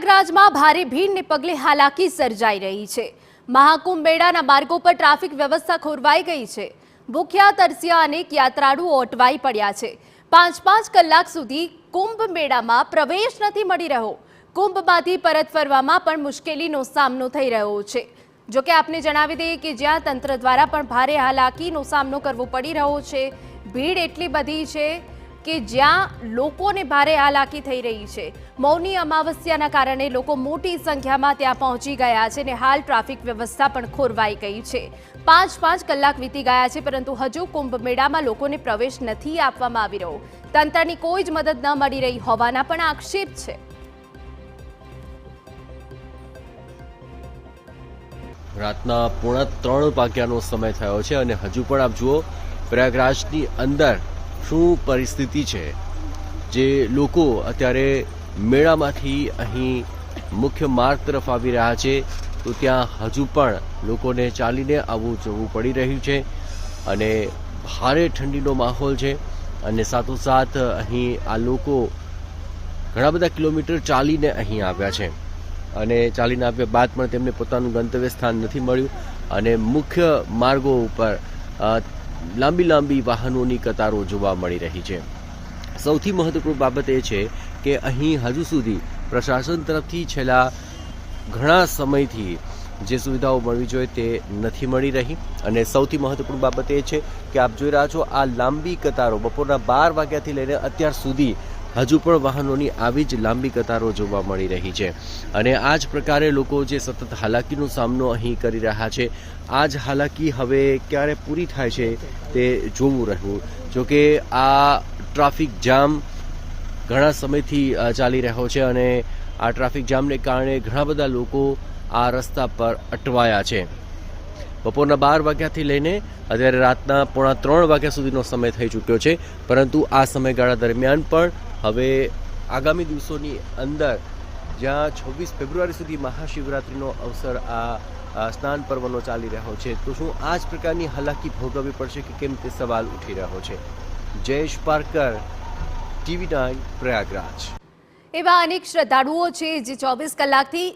પ્રયાગરાજમાં ભારે ભીડને પગલે હાલાકી સર્જાઈ રહી છે। મહાકુંભ મેળાના માર્ગો પર ટ્રાફિક વ્યવસ્થા ખોરવાઈ ગઈ છે। ભૂખ્યા તરસ્યા અનેક યાત્રાળુઓ અટવાઈ પડ્યા છે। 5-5 કલાક સુધી કુંભ મેળામાં પ્રવેશ નથી મળી રહ્યો। કુંભમાંથી પરત ફરવામાં પણ મુશ્કેલીનો સામનો થઈ રહ્યો છે। જો કે આપને જણાવી દઈએ કે જ્યાં તંત્ર દ્વારા પણ ભારે હાલાકીનો સામનો કરવો પડી રહ્યો છે। ભીડ એટલી બધી છે કે જ્યાં લોકોને ભારે હાલાકી થઈ રહી છે। મૌની અમાવસ્યાના કારણે લોકો મોટી સંખ્યામાં ત્યાં પહોંચી ગયા છે અને હાલ ટ્રાફિક વ્યવસ્થા પણ ખોરવાઈ ગઈ છે। 5-5 કલાક વીતી ગયા છે પરંતુ હજુ કુંભ મેળામાં લોકોને પ્રવેશ નથી આપવામાં આવી રહ્યો। તંત્રની કોઈ જ મદદ ન મળી રહી હોવાના પણ આક્ષેપ છે। રાતના 2:45 વાગ્યાનો સમય થયો છે અને હજુ પણ આપ જુઓ પ્રયાગરાજની અંદર શું પરિસ્થિતિ છે। જે લોકો અત્યારે મેળામાંથી અહીં મુખ્ય માર્ગ તરફ આવી રહ્યા છે તો ત્યાં હજુ પણ લોકોને ચાલીને આવવું જવું પડી રહ્યું છે અને ભારે ઠંડીનો માહોલ છે અને સાથોસાથ અહીં આ લોકો ઘણા બધા કિલોમીટર ચાલીને અહીં આવ્યા છે અને ચાલીને આવ્યા બાદ પણ તેમને પોતાનું ગંતવ્ય સ્થાન નથી મળ્યું અને મુખ્ય માર્ગો ઉપર લાંબી વાહનોની કતારો જોવા મળી રહી છે। સૌથી મહત્વપૂર્ણ બાબત એ છે કે અહીં હજુ સુધી પ્રશાસન તરફથી છેલ્લા ઘણા સમયથી જે સુવિધાઓ મળવી જોઈએ તે નથી મળી રહી અને સૌથી મહત્વપૂર્ણ બાબત એ છે કે આપ જોઈ રહ્યા છો આ લાંબી કતારો બપોરના 12 વાગ્યાથી લઈને અત્યાર સુધી હજુ પણ વાહનોની આવી જ લાંબી કતારો જોવા મળી રહી છે અને આ જ પ્રકારે લોકો જે સતત હાલાકીનો સામનો અહીં કરી રહ્યા છે આ જ હાલાકી હવે ક્યારે પૂરી થાય છે તે જોવું રહ્યું। જોકે આ ટ્રાફિક જામ ઘણા સમયથી ચાલી રહ્યો છે અને આ ટ્રાફિક જામને કારણે ઘણા બધા લોકો આ રસ્તા પર અટવાયા છે। બપોરના 12 વાગ્યાથી લઈને અત્યારે રાતના 2:45 વાગ્યા સુધીનો સમય થઈ ચૂક્યો છે પરંતુ આ સમયગાળા દરમિયાન પણ હવે આગામી દિવસોની અંદર જ્યાં 26 ફેબ્રુઆરી સુધી મહાશિવરાત્રિનો અવસર આ સ્નાન પર્વનો ચાલી રહ્યો છે તો શું આ જ પ્રકારની હાલાકી ભોગવવી પડશે કે કેમ તે સવાલ ઉઠી રહ્યો છે। જયેશ પારકર, TV9 પ્રયાગરાજ। એવા અનેક શ્રદ્ધાળુઓ છે જે 24 કલાકથી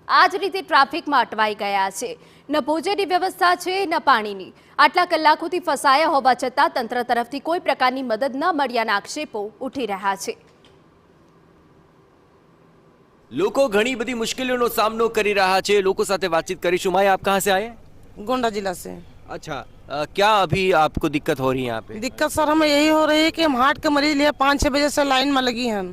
આ જ રીતે ટ્રાફિકમાં અટવાઈ ગયા છે। ન ભોજનની વ્યવસ્થા છે ન પાણીની। આટલા કલાકોથી ફસાયા હોવા છતાં તંત્ર તરફથી કોઈ પ્રકારની મદદ ન મળ્યાના આક્ષેપો ઉઠી રહ્યા છે। લોકો ઘણી બધી મુશ્કેલીઓનો સામનો કરી રહ્યા છે। લોકો સાથે વાતચીત કરીશું। माई आप कहाँ से आए? गोंडा जिला से। अच्छा, क्या अभी आपको दिक्कत हो रही है यहाँ पे? दिक्कत सर हमें यही हो रही है कि हम हार्ट के मरीज लिए 5-6 बजे से लाइन में लगी हैं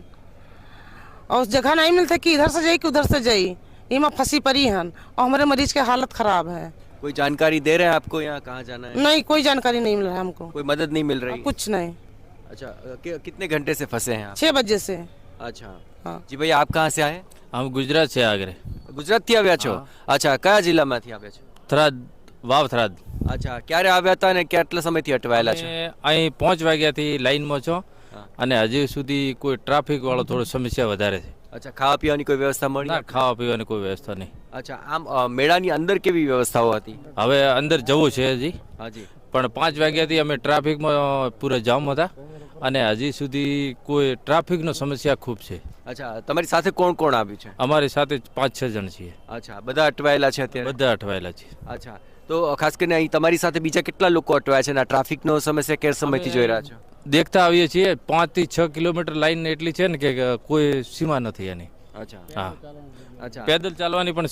और उस जगह नहीं मिलता कि इधर से जाइए कि उधर से जाइए। ये में फंसी पड़ी हैं और हमारे मरीज की हालत खराब है। कोई जानकारी दे रहे हैं आपको यहाँ कहाँ जाना है? नहीं, कोई जानकारी नहीं मिल रहा है हमको। कोई मदद नहीं मिल रही? कुछ नहीं। अच्छा, कितने घंटे से फंसे हैं आप? 6 बजे से। अच्छा, हाँ जी भैया आप कहाँ से आए? हम गुजरात से आगरे। गुजरात થી આવ્યા છો? અચ્છા, કયા જિલ્લામાંથી આવ્યા છો? થરાદ, વાવ થરાદ। અચ્છા, ક્યારે આવ્યા હતા અને કેટલા સમયથી અટવાયેલા છો? અહીં 5 વાગ્યાથી લાઈનમાં છો અને હજી સુધી કોઈ ટ્રાફિક વાળો થોડો સમસ્યા વધારે છે। અચ્છા, ખાવા પીવાની કોઈ વ્યવસ્થા મળી? ના, ખાવા પીવાની કોઈ વ્યવસ્થા નહીં। અચ્છા, આમ મેળાની અંદર કેવી વ્યવસ્થાઓ હતી? હવે અંદર જવું છે હજી હાજી, પણ 5 વાગ્યાથી અમે ટ્રાફિકમાં પૂરા જામ હતા અને હજી સુધી કોઈ ટ્રાફિકનો સમસ્યા ખૂબ છે। અચ્છા, તમારી સાથે કોણ કોણ આવ્યું છે? અમારી સાથે 5-6 જણ છીએ। અચ્છા, બધા અટવાયેલા છે અત્યારે? બધા અટવાયેલા છીએ। અચ્છા, તો ખાસ કરીને અહીં તમારી સાથે બીજા કેટલા લોકો અટવાયા છે અને આ ટ્રાફિકનો સમસ્યા કેટલા સમયથી જોઈ રહ્યા છો? દેખતા આવીએ છીએ 5 થી 6 કિલોમીટર લાઈન એટલી છે ને કે કોઈ સીમા નથી એની। અચ્છા, હા, અચ્છા, પેદલ ચાલવાની પણ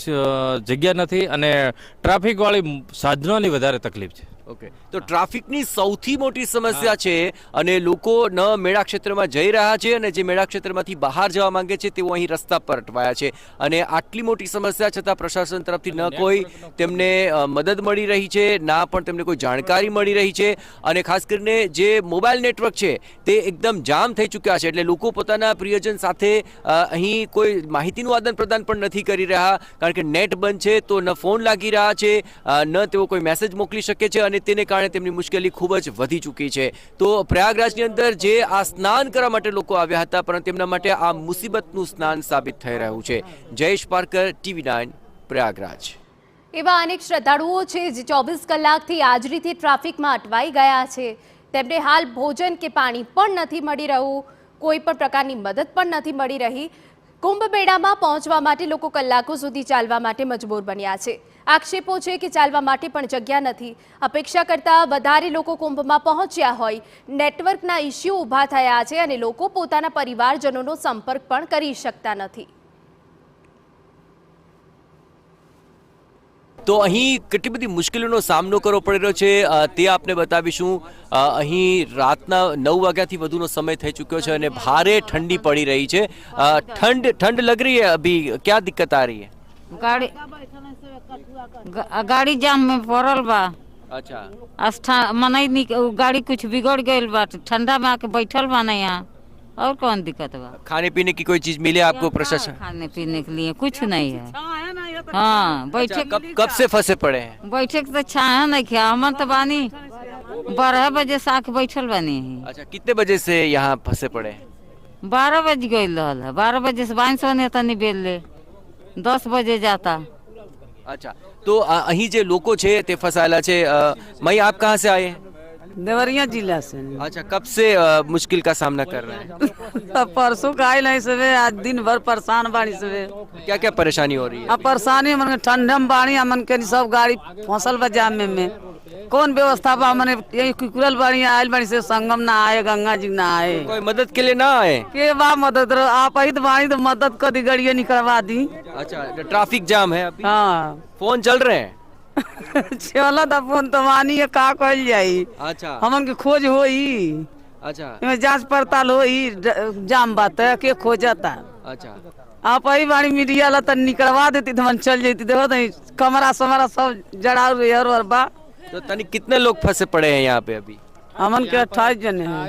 જગ્યા નથી અને ટ્રાફિક વાળી સાધનોની વધારે તકલીફ છે। ઓકે, તો ટ્રાફિકની સૌથી મોટી સમસ્યા છે અને લોકો ન મેળા ક્ષેત્રમાં જઈ રહ્યા છે અને જે મેળા ક્ષેત્રમાંથી બહાર જવા માંગે છે તેઓ અહીં રસ્તા પર અટવાયા છે અને આટલી મોટી સમસ્યા છતાં પ્રશાસન તરફથી ન કોઈ તેમને મદદ મળી રહી છે ના પણ તેમને કોઈ જાણકારી મળી રહી છે અને ખાસ કરીને જે મોબાઈલ નેટવર્ક છે તે એકદમ જામ થઈ ચૂક્યા છે એટલે લોકો પોતાના પ્રિયજન સાથે અહીં કોઈ માહિતીનું આદાન પ્રદાન પણ નથી કરી રહ્યા કારણ કે નેટ બંધ છે તો ન ફોન લાગી રહ્યા છે ન તેઓ કોઈ મેસેજ મોકલી શકે છે અને તેને કારણે તેમની મુશ્કેલી ખૂબ જ વધી ચૂકી છે। તો પ્રયાગરાજની અંદર જે આ સ્નાન કરવા માટે લોકો આવ્યા હતા પરંતુ તેમના માટે આ મુસીબતનું સ્નાન સાબિત થઈ રહ્યું છે। જયેશ પારકર, TV9 પ્રયાગરાજ। એવા અનેક શ્રદ્ધાળુઓ છે જે 24 કલાકથી આ જ રીતે ટ્રાફિકમાં અટવાઈ ગયા છે। તેમને હાલ ભોજન કે પાણી પણ નથી મળી રહ્યું, કોઈ પણ પ્રકારની મદદ પણ નથી મળી રહી। કુંભ મેળામાં પહોંચવા માટે લોકો કલાકો સુધી ચાલવા માટે મજબૂર બન્યા છે. આક્ષેપો છે કે ચાલવા માટે પણ જગ્યા નથી. અપેક્ષા કરતાં વધારે લોકો કુંભમાં પહોંચ્યા હોય. નેટવર્કના ઇસ્યુ ઊભા થયા છે અને લોકો પોતાના પરિવારજનોનો સંપર્ક પણ કરી શકતા નથી. તો અહીં કેટલી બધી મુશ્કેલીઓનો સામનો કરવો પડી રહ્યો છે તે આપને બતાવીશું. અહીં રાતના 9 વાગ્યાથી વધુનો સમય થઈ ચૂક્યો છે અને ભારે ઠંડી પડી રહી છે. ठंड लग रही है अभी, क्या दिक्कत आ रही है? गाड़ी जाम में पड़ल बा। अच्छा, मने गाड़ी कुछ बिगड़ गई बा, ठंडा में आके बैठल बा ना यहाँ, और कौन दिक्कत बा? खाने पीने की कोई चीज मिले आपको प्रशासन? खाने पीने के लिए कुछ नहीं है। हाँ, बैठे कब से फंसे पड़े हैं? बैठे के तो छाया नहीं किया, हम तो बानी 12 बजे से आके बैठल बानी। अच्छा, कितने बजे से यहाँ फंसे पड़े हैं? 12 बज गई रहल है, 12 बजे से बाइन सोने तनी बेल ले 10 बजे जाता। अच्छा, तो અહીં જે લોકો છે તે ફસાયેલા છે. મઈ આપ કહાં સે આયે? देवरिया जिला से। अच्छा, कब से मुश्किल का सामना कर रहे हैं? परसों का आए नहीं सवे, आज दिन भर परेशान बाड़ी सवे। क्या क्या परेशानी हो रही है? अब परेशानी मन ठंडा में बाड़ी, मन के सब गाड़ी फसल बजाम में कौन व्यवस्था बा? मैंने यही कुकुरल बाड़ी आयल बाड़ी से संगम ना आए, गंगा जी ना आए, कोई मदद के लिए ना आए? के बा मदद आप ही तो बाड़ी तो मदद कर दी, गाड़ियाँ निकलवा दी। अच्छा, ट्रैफिक जाम है अभी? हाँ फोन चल रहे हैं? चला था फोन तो मानी है, का कहल जाई। अच्छा, हमन के खोज होई, अच्छा, जांच पड़ताल होई, जाम बात है के खोजता। अच्छा, आप ही बाड़ी मीडिया ला तन निकलवा देती तो हम चल जाती। देखो तो कमरा समरा सब जड़ा और बा। तो तनी कितने लोग फंसे पड़े हैं यहाँ पे अभी? हमन के 28 जने हैं।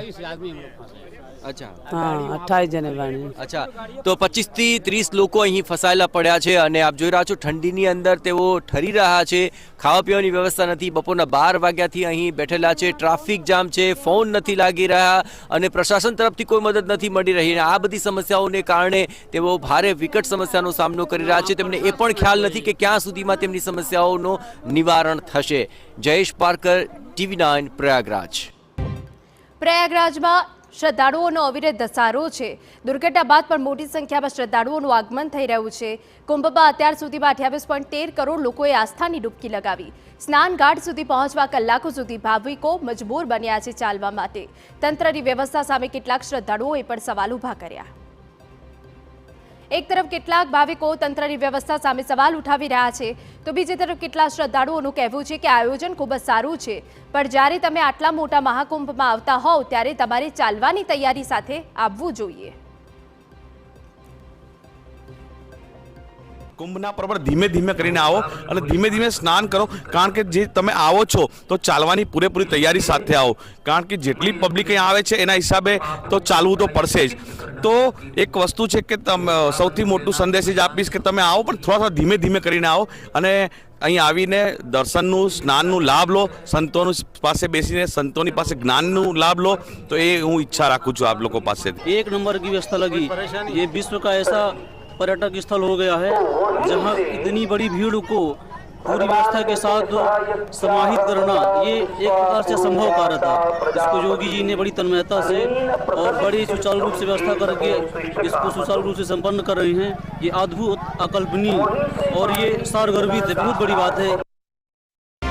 अच्छा, हाँ 28 જને બાણી। અચ્છા, તો 25 થી 30 લોકો અહીં ફસાયેલા પડ્યા છે અને આપ જોઈ રહ્યા છો ઠંડીની અંદર તેઓ ઠરી રહ્યા છે. ખાવા પીવાની વ્યવસ્થા નથી. બપોરના 12 વાગ્યાથી અહીં બેઠેલા છે. ટ્રાફિક જામ છે, ફોન નથી લાગી રહ્યા અને પ્રશાસન તરફથી કોઈ મદદ નથી મળી રહી. આ બધી સમસ્યાઓને કારણે તેઓ ભારે વિકટ સમસ્યાનો સામનો કરી રહ્યા છે. તેમને એ પણ ખ્યાલ નથી કે ક્યાં સુધીમાં તેમની સમસ્યાઓનો નિવારણ થશે. જયેશ પારકર, TV9 પ્રયાગરાજ. પ્રયાગરાજમાં શ્રદ્ધાળુઓનો અવિરત ધસારો છે. દુર્ઘટના બાદ પણ મોટી સંખ્યામાં શ્રદ્ધાળુઓનું આગમન થઈ રહ્યું છે. કુંભમાં અત્યાર સુધીમાં 28.13 કરોડ લોકોએ આસ્થાની ડૂબકી લગાવી. સ્નાન ઘાટ સુધી પહોંચવા કલાકો સુધી ભાવિકો મજબૂર બન્યા છે ચાલવા માટે. તંત્રની વ્યવસ્થા સામે કેટલાક શ્રદ્ધાળુઓએ પણ સવાલ ઊભા કર્યા. એક તરફ કેટલાક ભાવિકો તંત્રની વ્યવસ્થા સામે સવાલ ઉઠાવી રહ્યા છે, તો બીજી તરફ કેટલાક શ્રદ્ધાળુઓનું કહેવું છે કે આયોજન ખૂબ જ સારું છે, પણ જ્યારે તમે આટલા મોટા મહાકુંભમાં આવતા હોવ ત્યારે તમારે ચાલવાની તૈયારી સાથે આવવું જોઈએ. કુંભના પર ધીમે ધીમે કરીને આવો અને ધીમે ધીમે સ્નાન કરો, કારણ કે જે તમે આવો છો તો ચાલવાની પૂરેપૂરી તૈયારી સાથે આવો, કારણ કે જેટલી પબ્લિક અહીં આવે છે એના હિસાબે તો ચાલવું તો પડશે જ. તો એક વસ્તુ છે કે સૌથી મોટું સંદેશ જ આપીશ કે તમે આવો પણ થોડા ધીમે ધીમે કરીને આવો અને અહીં આવીને દર્શનનું સ્નાનનું લાભ લો, સંતોનું પાસે બેસીને સંતોની પાસે જ્ઞાનનું લાભ લો. તો એ હું ઈચ્છા રાખું છું આપ લોકો પાસે. एक नंबर की व्यवस्था लगी। ये विश्व का ऐसा पर्यटक स्थल हो गया है जहां इतनी बड़ी भीड़ को पूरी व्यवस्था के साथ समाहित करना ये एक प्रकार से असंभव कार्य था। इसको योगी जी ने बड़ी तन्मयता से और बड़ी सुचारू रूप से व्यवस्था करके इसको सुचारू रूप से संपन्न कर रहे हैं। ये अद्भुत, अकल्पनीय और ये सारगर्भित है, बहुत बड़ी बात है।